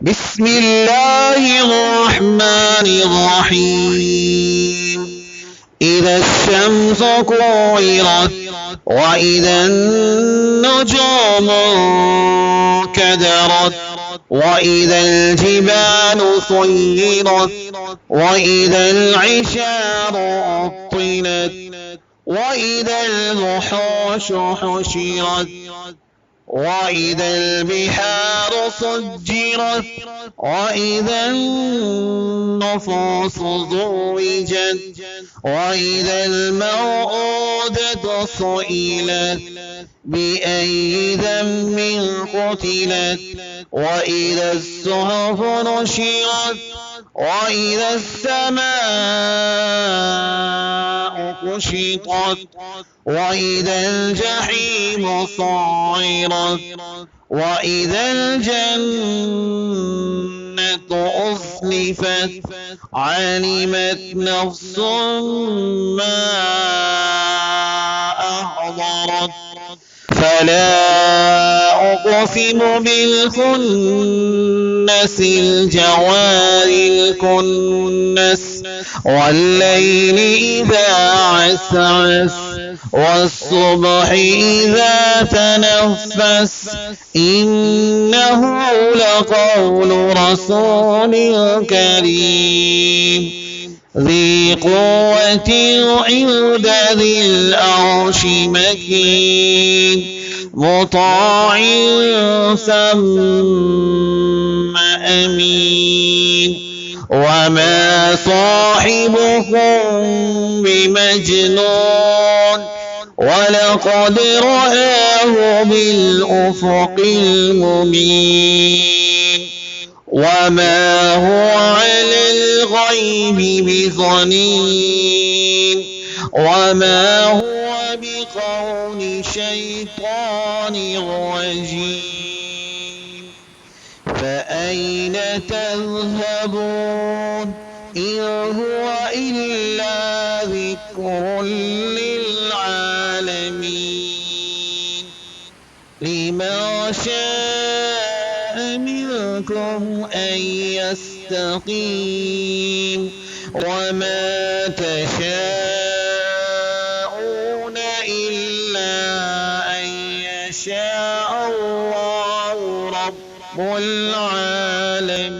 بسم الله الرحمن الرحيم. إذا الشمس كورت وإذا النجوم انكدرت وإذا الجبال سيرت وإذا العشار عطلت وإذا الوحوش حشرت وإذا البحار سجرت وإذا النفوس زوجت وإذا الموءودة سئلت بأي ذنب قتلت وإذا الصحف نشرت وإذا السماء كشطت وإذا الجحيم سعرت وإذا الجنة أزلفت علمت نفس ما أحضرت فلا أقسم بالخنس الجوار الكنس والليل إذا عسعس والصبح إذا تنفس إنه لقول رسول كريم ذي قوة عند ذي العرش مكين مطاع ثم أمين وما صاحبكم بمجنون ولقد رآه بالأفق المبين وما هو على الغيب بضنين وما هو بقول شيطان رجيم فأين تذهبون إن هو إلا ذكر للعالمين لمن شاء منكم أن يستقيم وما تشاءون إلا أن يشاء الله رب العالمين.